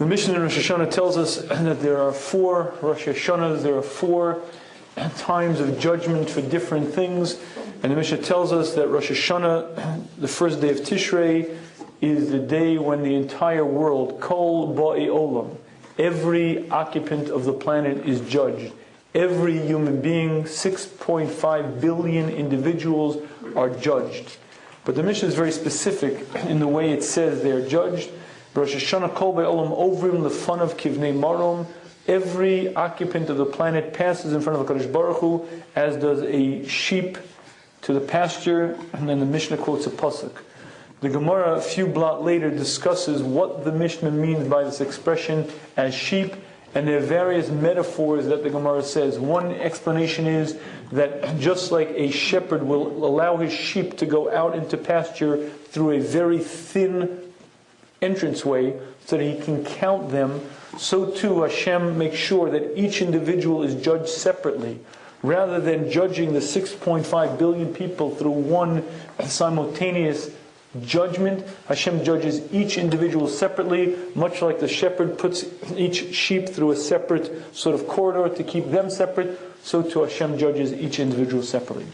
The Mishnah in Rosh Hashana tells us that there are 4 Rosh Hashanas, there are 4 times of judgment for different things. And the Mishnah tells us that Rosh Hashanah, the first day of Tishrei, is the day when the entire world, Kol Ba'i Olam, every occupant of the planet is judged. Every human being, 6.5 billion individuals are judged. But the Mishnah is very specific in the way it says they are judged. Rosh Hashana Kol Ba'i Olam Ovrim Lefan of Kivnei Marom. Every occupant of the planet passes in front of HaKadosh Baruch Hu, as does a sheep to the pasture. And then the Mishnah quotes a pasuk. The Gemara, a few blot later, discusses what the Mishnah means by this expression as sheep, and there are various metaphors that the Gemara says. One explanation is that just like a shepherd will allow his sheep to go out into pasture through a very thin entranceway so that he can count them, so too Hashem makes sure that each individual is judged separately. Rather than judging the 6.5 billion people through one simultaneous judgment, Hashem judges each individual separately, much like the shepherd puts each sheep through a separate sort of corridor to keep them separate, so too Hashem judges each individual separately.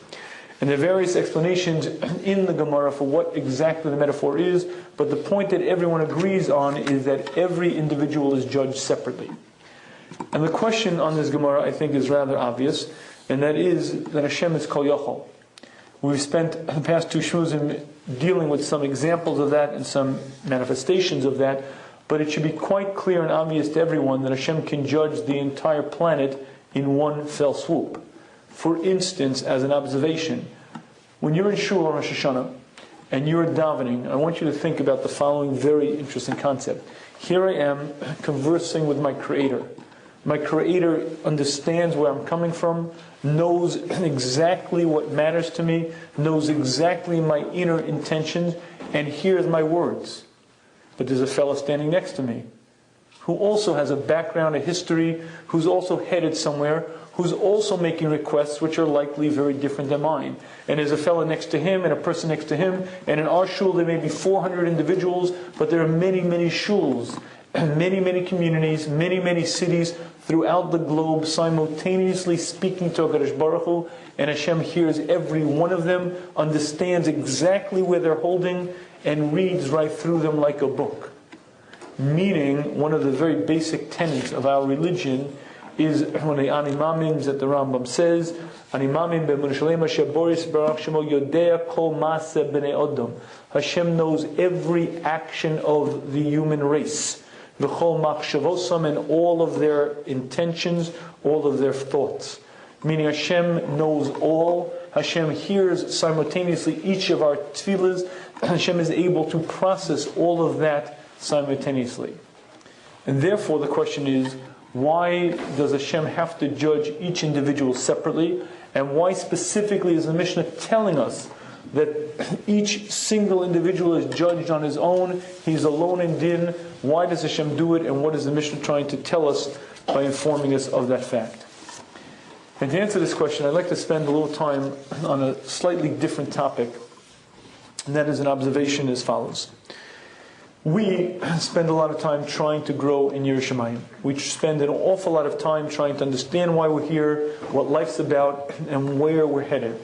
And there are various explanations in the Gemara for what exactly the metaphor is, but the point that everyone agrees on is that every individual is judged separately. And the question on this Gemara, I think, is rather obvious, and that is that Hashem is Kol Yachol. We've spent the past 2 Shmuzim dealing with some examples of that and some manifestations of that, but it should be quite clear and obvious to everyone that Hashem can judge the entire planet in one fell swoop. For instance, as an observation, when you're in Shul on Rosh Hashana and you're davening, I want you to think about the following very interesting concept. Here I am conversing with my Creator. My Creator understands where I'm coming from, knows exactly what matters to me, knows exactly my inner intentions, and hears my words. But there's a fellow standing next to me who also has a background, a history, who's also headed somewhere, who's also making requests which are likely very different than mine. And there's a fellow next to him and a person next to him, and in our shul there may be 400 individuals, but there are many, many shuls, many, many communities, many, many cities throughout the globe simultaneously speaking to HaKadosh Baruch Hu, and Hashem hears every one of them, understands exactly where they're holding, and reads right through them like a book. Meaning, one of the very basic tenets of our religion is one of the animamim that the Rambam says, animamim be'munushalem Boris Baruch Shemo Yodea Kol Maaseh Bnei Odom. Hashem knows every action of the human race, v'chol machshavosam, and all of their intentions, all of their thoughts. Meaning Hashem knows all. Hashem hears simultaneously each of our tefillahs. Hashem is able to process all of that simultaneously. And therefore the question is, why does Hashem have to judge each individual separately? And why specifically is the Mishnah telling us that each single individual is judged on his own? He's alone in din. Why does Hashem do it? And what is the Mishnah trying to tell us by informing us of that fact? And to answer this question, I'd like to spend a little time on a slightly different topic. And that is an observation as follows. We spend a lot of time trying to grow in Yiras Shamayim. We spend an awful lot of time trying to understand why we're here, what life's about, and where we're headed.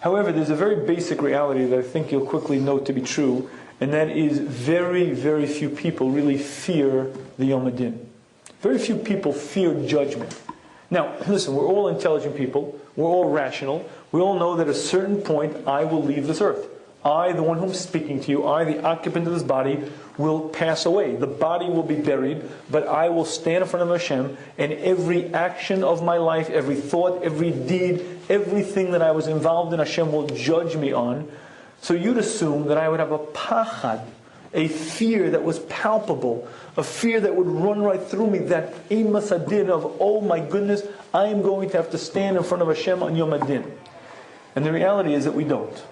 However, there's a very basic reality that I think you'll quickly note to be true, and that is very, very few people really fear the Yom Hadin. Very few people fear judgment. Now, listen, we're all intelligent people, we're all rational, we all know that at a certain point I will leave this earth. I, the one who's speaking to you, I, the occupant of this body, will pass away. The body will be buried, but I will stand in front of Hashem, and every action of my life, every thought, every deed, everything that I was involved in, Hashem will judge me on. So you'd assume that I would have a pachad, a fear that was palpable, a fear that would run right through me, that emas hadin of, oh my goodness, I am going to have to stand in front of Hashem on Yom Hadin. And the reality is that we don't.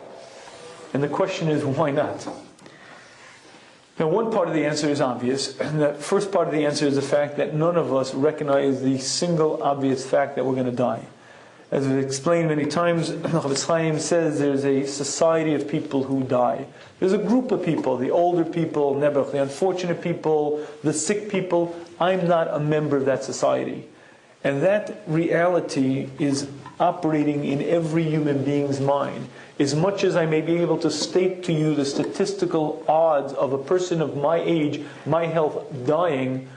And the question is, why not? Now, one part of the answer is obvious, and the first part of the answer is the fact that none of us recognize the single obvious fact that we're going to die. As we've explained many times, Chofetz Chaim says there's a society of people who die. There's a group of people, the older people, Nebuch, the unfortunate people, the sick people. I'm not a member of that society. And that reality is operating in every human being's mind. As much as I may be able to state to you the statistical odds of a person of my age, my health, dying,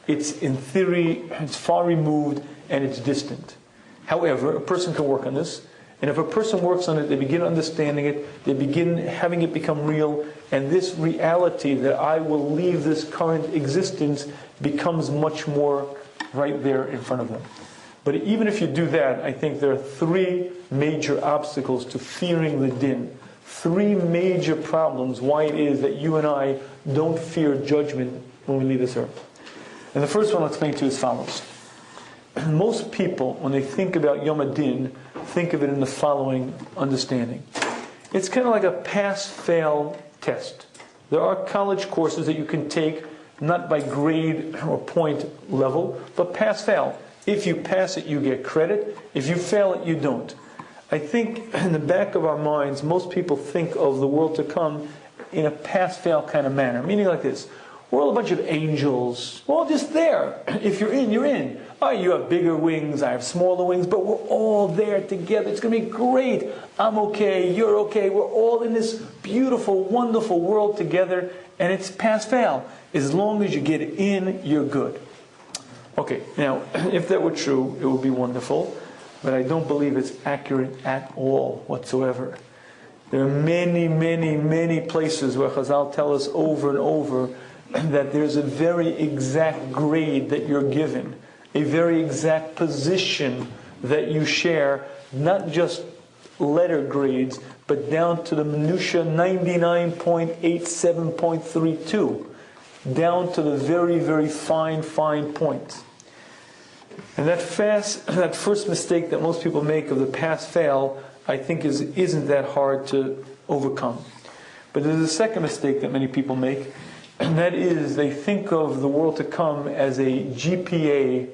it's in theory, it's far removed, and it's distant. However, a person can work on this, and if a person works on it, they begin understanding it, they begin having it become real, and this reality that I will leave this current existence becomes much more right there in front of them. But even if you do that, I think there are three major obstacles to fearing the din. Three major problems why it is that you and I don't fear judgment when we leave this earth. And the first one I'll explain to you as follows. Most people, when they think about Yom HaDin, think of it in the following understanding. It's kind of like a pass-fail test. There are college courses that you can take, not by grade or point level, but pass-fail. If you pass it, you get credit. If you fail it, you don't. I think in the back of our minds, most people think of the world to come in a pass-fail kind of manner. Meaning like this. We're all a bunch of angels. We're all just there. If you're in, you're in. Oh, you have bigger wings, I have smaller wings, but we're all there together. It's going to be great. I'm okay, you're okay. We're all in this beautiful, wonderful world together, and it's pass-fail. As long as you get in, you're good. Okay, now, if that were true, it would be wonderful, but I don't believe it's accurate at all whatsoever. There are many, many, many places where Chazal tell us over and over that there's a very exact grade that you're given, a very exact position that you share, not just letter grades, but down to the minutia 99.87.32, down to the very, very fine, fine point. And that first mistake that most people make of the pass-fail, I think isn't that hard to overcome. But there's a second mistake that many people make, and that is they think of the world to come as a GPA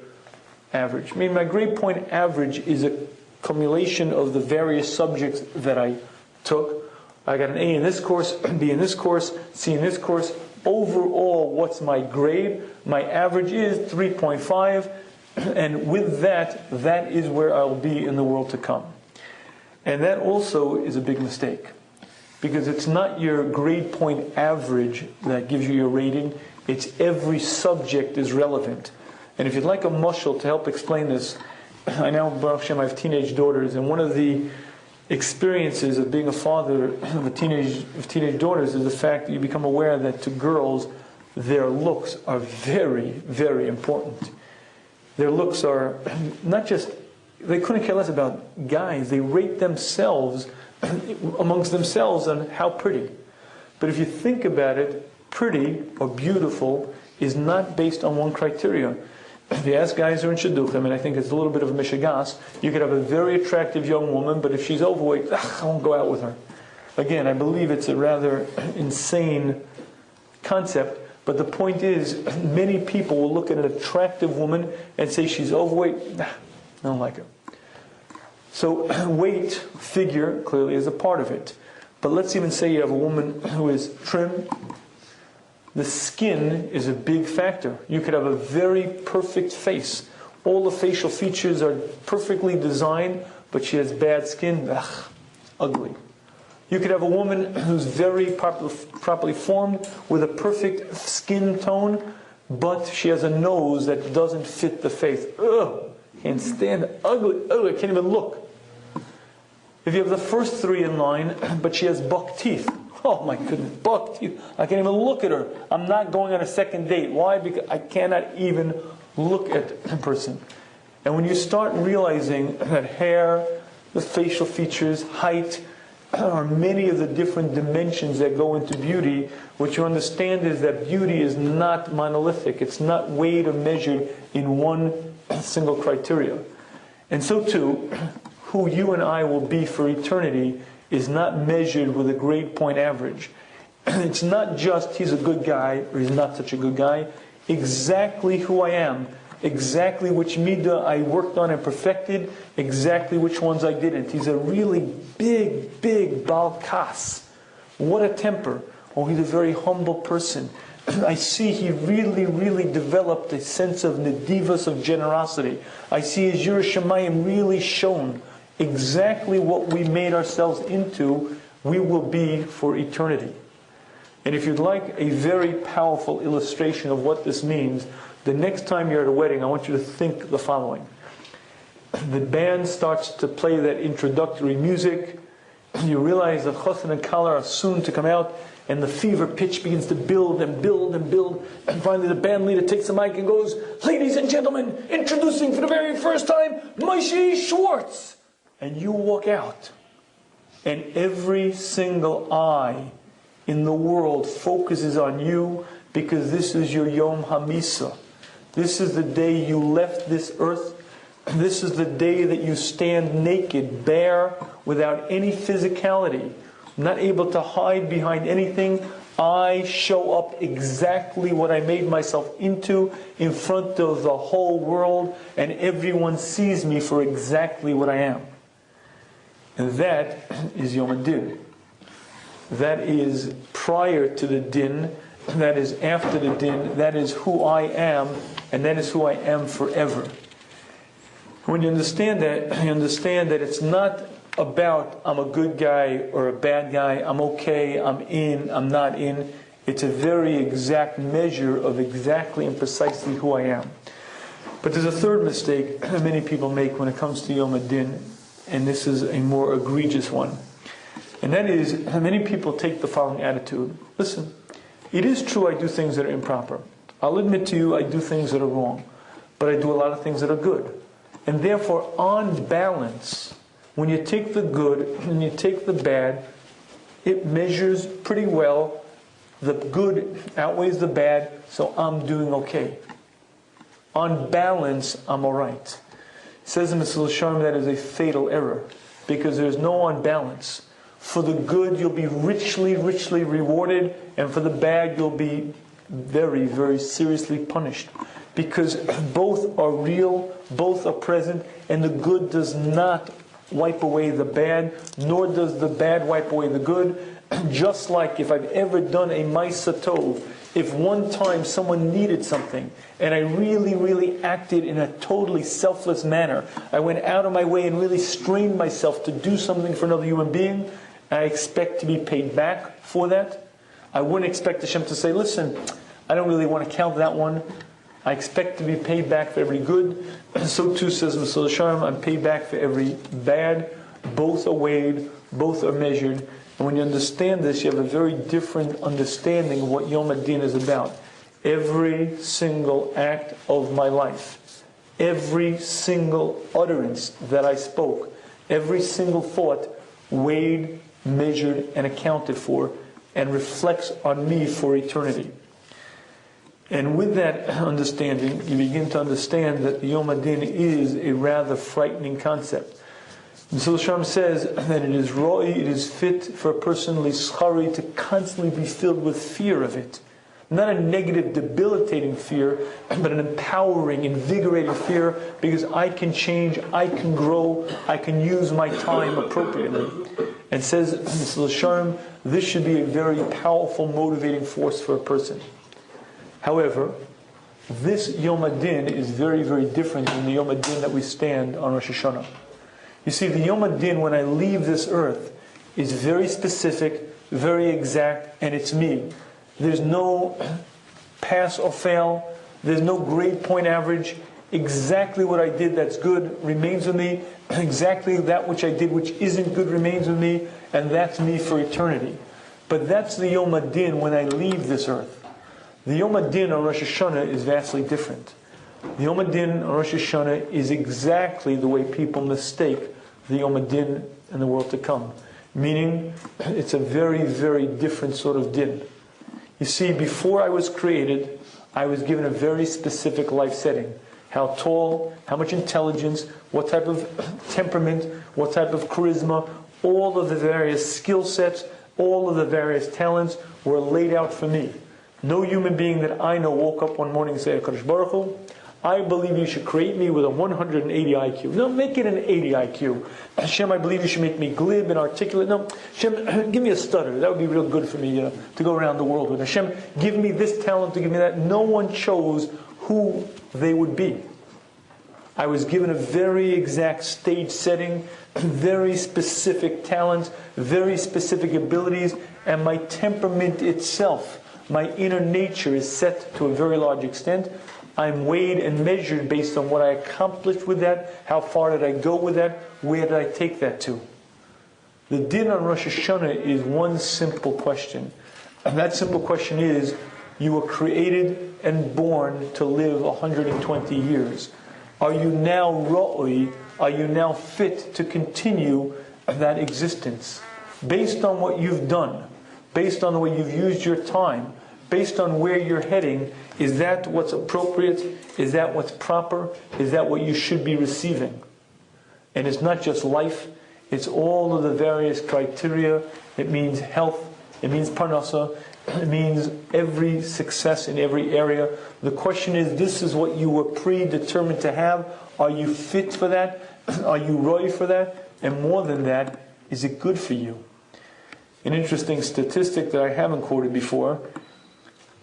average. I mean, my grade point average is a cumulation of the various subjects that I took. I got an A in this course, B in this course, C in this course. Overall, what's my grade? My average is 3.5. And with that, that is where I'll be in the world to come. And that also is a big mistake. Because it's not your grade point average that gives you your rating. It's every subject is relevant. And if you'd like a mushal to help explain this, I now, Baruch Hashem, I have teenage daughters. And one of the experiences of being a father of teenage daughters is the fact that you become aware that to girls, their looks are very, very important. Their looks are not just, they couldn't care less about guys. They rate themselves amongst themselves on how pretty. But if you think about it, pretty or beautiful is not based on one criteria. If you ask guys who are in shidduchim, and I think it's a little bit of a mishigas, you could have a very attractive young woman, but if she's overweight, I won't go out with her. Again, I believe it's a rather insane concept. But the point is, many people will look at an attractive woman and say she's overweight. Nah, I don't like her. So weight, figure, clearly is a part of it. But let's even say you have a woman who is trim. The skin is a big factor. You could have a very perfect face. All the facial features are perfectly designed, but she has bad skin. Ugly. You could have a woman who's very properly formed with a perfect skin tone, but she has a nose that doesn't fit the face. Ugh! Can't stand it. Ugly. Ugh! I can't even look. If you have the first three in line, but she has buck teeth. Oh my goodness, buck teeth. I can't even look at her. I'm not going on a second date. Why? Because I cannot even look at a person. And when you start realizing that hair, the facial features, height, are many of the different dimensions that go into beauty, what you understand is that beauty is not monolithic. It's not weighed or measured in one single criteria. And so too, who you and I will be for eternity is not measured with a grade point average. It's not just he's a good guy or he's not such a good guy. Exactly who I am exactly which midah I worked on and perfected, exactly which ones I didn't. He's a really big, big Baal Kas. What a temper. Oh, he's a very humble person. I see he really, really developed a sense of nedivas, of generosity. I see his Yiras Shamayim really shown exactly what we made ourselves into, we will be for eternity. And if you'd like a very powerful illustration of what this means, the next time you're at a wedding, I want you to think the following. The band starts to play that introductory music. You realize the chassan and kala are soon to come out, and the fever pitch begins to build and build and build. And finally the band leader takes the mic and goes, "Ladies and gentlemen, introducing for the very first time, Moshe Schwartz." And you walk out. And every single eye in the world focuses on you, because this is your Yom HaMisa. This is the day you left this earth. This is the day that you stand naked, bare, without any physicality, not able to hide behind anything. I show up exactly what I made myself into in front of the whole world, and everyone sees me for exactly what I am. And that is Yom HaDin. That is prior to the din, that is after the din, that is who I am, and that is who I am forever. When you understand that, you understand that it's not about I'm a good guy or a bad guy, I'm okay, I'm in, I'm not in. It's a very exact measure of exactly and precisely who I am. But there's a third mistake that many people make when it comes to Yom HaDin, and this is a more egregious one. And that is, many people take the following attitude. Listen, it is true I do things that are improper. I'll admit to you I do things that are wrong. But I do a lot of things that are good. And therefore, on balance, when you take the good and you take the bad, it measures pretty well. The good outweighs the bad, so I'm doing okay. On balance, I'm alright. It says in Mesilas Yesharim that is a fatal error, because there's no on balance. For the good, you'll be richly, richly rewarded, and for the bad, you'll be very, very seriously punished. Because both are real, both are present, and the good does not wipe away the bad, nor does the bad wipe away the good. Just like if I've ever done a Ma'aseh Tov, if one time someone needed something, and I really, really acted in a totally selfless manner, I went out of my way and really strained myself to do something for another human being, I expect to be paid back for that. I wouldn't expect Hashem to say, listen, I don't really want to count that one. I expect to be paid back for every good. So too says Mesilas Yesharim, I'm paid back for every bad. Both are weighed, both are measured. And when you understand this, you have a very different understanding of what Yom HaDin is about. Every single act of my life, every single utterance that I spoke, every single thought weighed, measured, and accounted for, and reflects on me for eternity. And with that understanding, you begin to understand that the Yom HaDin is a rather frightening concept. Mesilas Yesharim says that it is roi, it is fit for a person lischari to constantly be filled with fear of it. Not a negative, debilitating fear, but an empowering, invigorating fear, because I can change, I can grow, I can use my time appropriately. And says Mesilas Yesharim, this should be a very powerful, motivating force for a person. However, this Yom HaDin is very, very different than the Yom HaDin that we stand on Rosh Hashana. You see, the Yom HaDin, when I leave this earth, is very specific, very exact, and it's me. There's no pass or fail. There's no grade point average. Exactly what I did that's good remains with me. Exactly that which I did which isn't good remains with me, and that's me for eternity. But that's the Yom HaDin when I leave this earth. The Yom HaDin on Rosh Hashana is vastly different. The Yom HaDin on Rosh Hashana is exactly the way people mistake the Yom HaDin in the world to come. Meaning, it's a very, very different sort of din. You see, before I was created, I was given a very specific life setting. How tall, how much intelligence, what type of temperament, what type of charisma, all of the various skill sets, all of the various talents were laid out for me. No human being that I know woke up one morning and said, HaKadosh Baruch Hu, I believe you should create me with a 180 IQ. No, make it an 80 IQ. Hashem, I believe you should make me glib and articulate. No, Hashem, give me a stutter. That would be real good for me to go around the world with. Hashem, give me this talent, to give me that. No one chose who they would be. I was given a very exact stage setting, very specific talents, very specific abilities, and my temperament itself, my inner nature is set to a very large extent. I'm weighed and measured based on what I accomplished with that, how far did I go with that, where did I take that to. The din on Rosh Hashana is one simple question. And that simple question is, you were created and born to live 120 years. Are you now ra'oi? Are you now fit to continue that existence? Based on what you've done, based on the way you've used your time, based on where you're heading, is that what's appropriate? Is that what's proper? Is that what you should be receiving? And it's not just life, it's all of the various criteria. It means health, it means parnasa, it means every success in every area. The question is, this is what you were predetermined to have. Are you fit for that? Are you ready for that? And more than that, is it good for you? An interesting statistic that I haven't quoted before,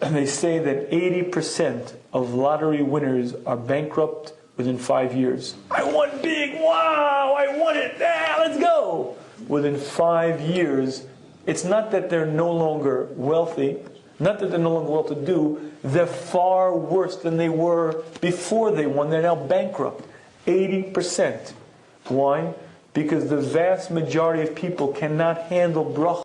and they say that 80% of lottery winners are bankrupt within 5 years. I won big, wow, I won it, let's go! Within 5 years, it's not that they're no longer wealthy, not that they're no longer well-to-do, they're far worse than they were before they won. They're now bankrupt. 80%. Why? Because the vast majority of people cannot handle bracha.